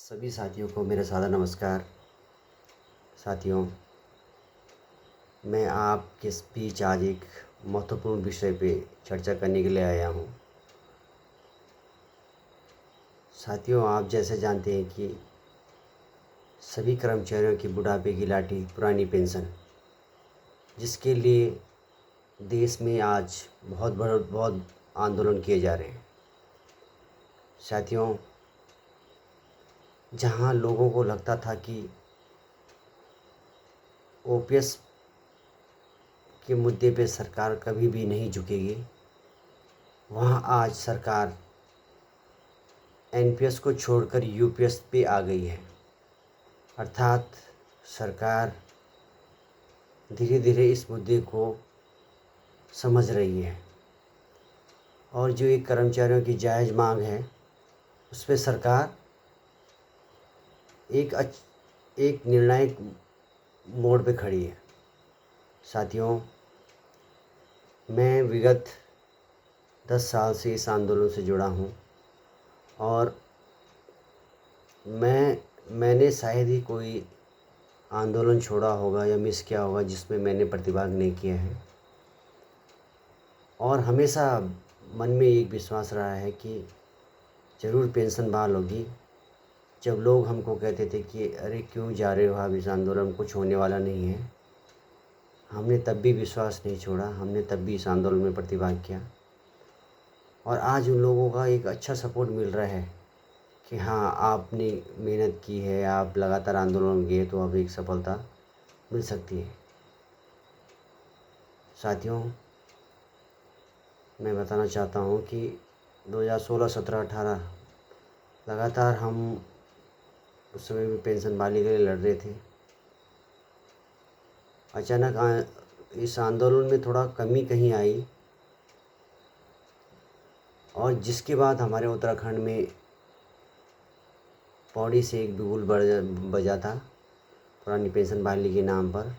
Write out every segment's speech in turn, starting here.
सभी साथियों को मेरा सादर नमस्कार। साथियों, मैं आपके बीच आज एक महत्वपूर्ण विषय पे चर्चा करने के लिए आया हूँ। साथियों, आप जैसे जानते हैं कि सभी कर्मचारियों की बुढ़ापे की लाठी पुरानी पेंशन, जिसके लिए देश में आज बहुत आंदोलन किए जा रहे हैं। साथियों, जहाँ लोगों को लगता था कि ओपीएस के मुद्दे पे सरकार कभी भी नहीं झुकेगी, वहाँ आज सरकार एनपीएस को छोड़कर यूपीएस पे आ गई है। अर्थात सरकार धीरे धीरे इस मुद्दे को समझ रही है और जो एक कर्मचारियों की जायज़ मांग है उस पर सरकार एक निर्णायक मोड़ पे खड़ी है। साथियों, मैं विगत 10 साल से इस आंदोलन से जुड़ा हूँ और मैंने शायद ही कोई आंदोलन छोड़ा होगा या मिस किया होगा जिसमें मैंने प्रतिभाग नहीं किया है। और हमेशा मन में एक विश्वास रहा है कि ज़रूर पेंशन बहाल होगी। जब लोग हमको कहते थे कि अरे क्यों जा रहे हो आप इस आंदोलन, कुछ होने वाला नहीं है, हमने तब भी विश्वास नहीं छोड़ा। हमने तब भी इस आंदोलन में प्रतिभाग किया और आज उन लोगों का एक अच्छा सपोर्ट मिल रहा है कि हाँ, आपने मेहनत की है, आप लगातार आंदोलन में गए तो अब एक सफलता मिल सकती है। साथियों, मैं बताना चाहता हूँ कि 2016, 17, 18 लगातार हम उस समय भी पेंशन बहाली के लिए लड़ रहे थे। अचानक इस आंदोलन में थोड़ा कमी कहीं आई और जिसके बाद हमारे उत्तराखंड में पौड़ी से एक बिगुल बजा था पुरानी पेंशन बहाली के नाम पर,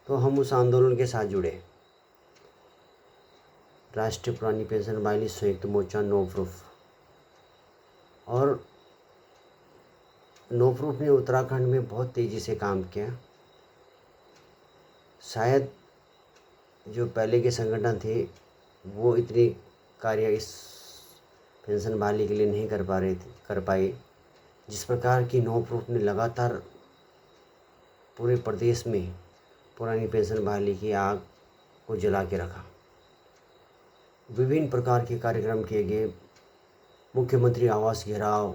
तो हम उस आंदोलन के साथ जुड़े। राष्ट्रीय पुरानी पेंशन बहाली संयुक्त मोर्चा नो प्रूफ, और नो प्रूफ ने उत्तराखंड में बहुत तेज़ी से काम किया। शायद जो पहले के संगठन थे वो इतने कार्य इस पेंशन बहाली के लिए नहीं कर पाए जिस प्रकार की नो प्रूफ ने लगातार पूरे प्रदेश में पुरानी पेंशन बहाली की आग को जला के रखा। विभिन्न प्रकार के कार्यक्रम किए गए। मुख्यमंत्री आवास घेराव,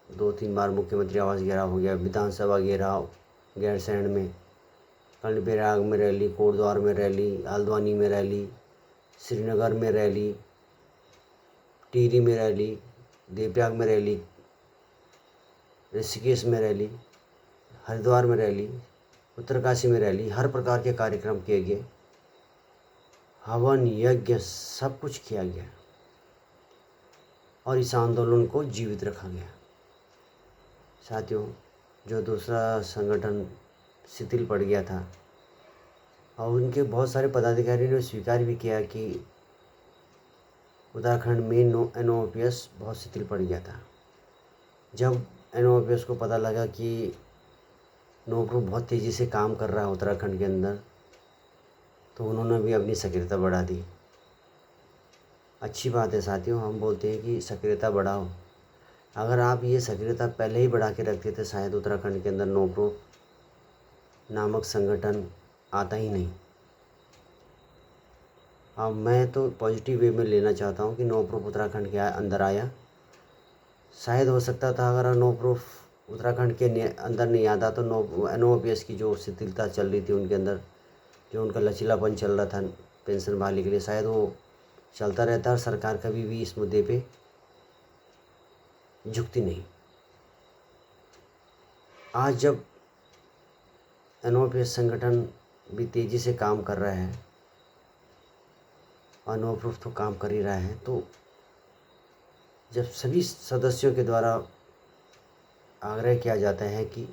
2-3 बार मुख्यमंत्री आवास घेराव हो गया। विधानसभा घेराव गैरसैंण में, कर्णप्रयाग में रैली, कोटद्वार में रैली, हल्द्वानी में रैली, श्रीनगर में रैली, टिहरी में रैली, देवप्रयाग में रैली, ऋषिकेश में रैली, हरिद्वार में रैली, उत्तरकाशी में रैली। हर प्रकार के कार्यक्रम किए गए। हवन यज्ञ सब कुछ किया गया और इस आंदोलन को जीवित रखा गया। साथियों, जो दूसरा संगठन शिथिल पड़ गया था और उनके बहुत सारे पदाधिकारियों ने स्वीकार भी किया कि उत्तराखंड में एनओपीएस बहुत शिथिल पड़ गया था। जब एनओपीएस को पता लगा कि नो ग्रुप बहुत तेज़ी से काम कर रहा है उत्तराखंड के अंदर, तो उन्होंने भी अपनी सक्रियता बढ़ा दी। अच्छी बात है साथियों, हम बोलते हैं कि सक्रियता बढ़ाओ। अगर आप ये सक्रियता पहले ही बढ़ा के रखते थे, शायद उत्तराखंड के अंदर नो ग्रुप नामक संगठन आता ही नहीं। अब मैं तो पॉजिटिव वे में लेना चाहता हूँ कि नो प्रूफ उत्तराखंड के अंदर आया। शायद हो सकता था अगर नो प्रूफ उत्तराखंड के अंदर नहीं आता तो एनओपीएस की जो शिथिलता चल रही थी उनके अंदर, जो उनका लचीलापन चल रहा था पेंशन बहाली के लिए, शायद वो चलता रहता और सरकार कभी भी इस मुद्दे पे झुकती नहीं। आज जब एनओपीएस संगठन भी तेज़ी से काम कर रहा है और नो प्रूफ तो काम कर ही रहा है, तो जब सभी सदस्यों के द्वारा आग्रह किया जाता है कि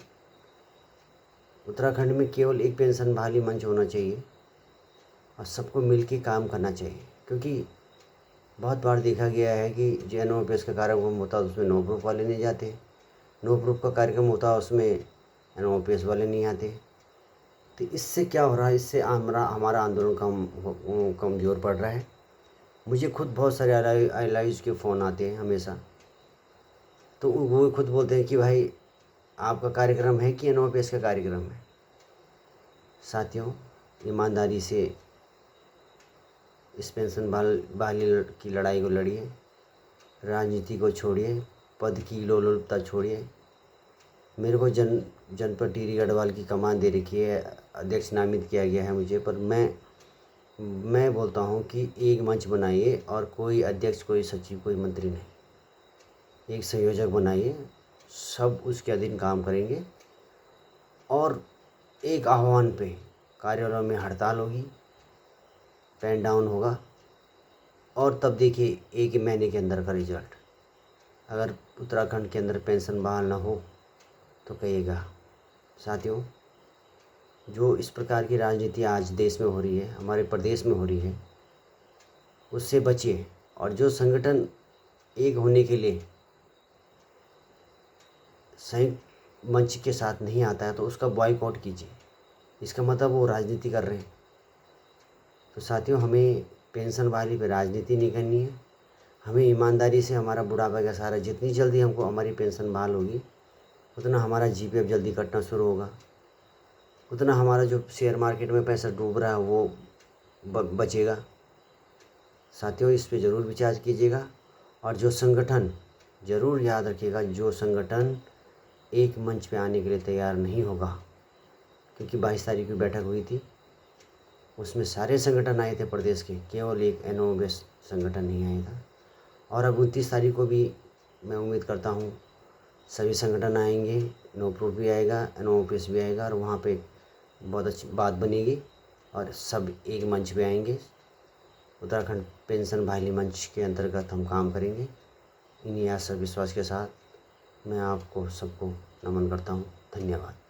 उत्तराखंड में केवल एक पेंशन बहाली मंच होना चाहिए और सबको मिलकर काम करना चाहिए, क्योंकि बहुत बार देखा गया है कि जो एनओपीएस का कार्यक्रम होता है उसमें नो ग्रुप वाले नहीं जाते नो प्रूफ का कार्यक्रम होता है, उसमें NOPS वाले नहीं आते। तो इससे क्या हो रहा है, इससे हमारा आंदोलन कमज़ोर पड़ रहा है। मुझे खुद बहुत सारे एलाइज के फ़ोन आते हैं हमेशा, तो वो खुद बोलते हैं कि भाई आपका कार्यक्रम है कि NOPS का कार्यक्रम है। साथियों, ईमानदारी से इस पेंशन बहाली की लड़ाई को लड़िए, राजनीति को छोड़िए, पद की लोलुपता छोड़िए। मेरे को जनपद टिहरी गढ़वाल की कमान दे रखी है, अध्यक्ष नामित किया गया है मुझे, पर मैं बोलता हूँ कि एक मंच बनाइए और कोई अध्यक्ष, कोई सचिव, कोई मंत्री नहीं, एक संयोजक बनाइए, सब उसके अधीन काम करेंगे। और एक आह्वान पे कार्यालयों में हड़ताल होगी, पेन डाउन होगा, और तब देखिए एक महीने के अंदर का रिजल्ट। अगर उत्तराखंड के अंदर पेंशन बहाल ना हो तो कहिएगा। साथियों, जो इस प्रकार की राजनीति आज देश में हो रही है, हमारे प्रदेश में हो रही है, उससे बचिए। और जो संगठन एक होने के लिए संयुक्त मंच के साथ नहीं आता है तो उसका बॉयकॉट कीजिए, इसका मतलब वो राजनीति कर रहे हैं। तो साथियों, हमें पेंशन बहाली पे राजनीति नहीं करनी है। हमें ईमानदारी से हमारा बुढ़ापा का सहारा, जितनी जल्दी हमको हमारी पेंशन बहाल होगी उतना हमारा GPF जल्दी कटना शुरू होगा, उतना हमारा जो शेयर मार्केट में पैसा डूब रहा है वो बचेगा। साथियों, इस पे ज़रूर विचार कीजिएगा। और जो संगठन, ज़रूर याद रखिएगा, जो संगठन एक मंच पे आने के लिए तैयार नहीं होगा, क्योंकि 22 तारीख की बैठक हुई थी, उसमें सारे संगठन आए थे प्रदेश के, केवल एक NOPS संगठन नहीं आया था। और अब 29 तारीख को भी मैं उम्मीद करता हूँ सभी संगठन आएंगे, नो प्रूफ भी आएगा, NOPS भी आएगा, और वहाँ पे बहुत अच्छी बात बनेगी और सब एक मंच पे आएंगे। उत्तराखंड पेंशन बहाली मंच के अंतर्गत हम काम करेंगे। इन्हीं आशा विश्वास के साथ मैं आपको सबको नमन करता हूँ। धन्यवाद।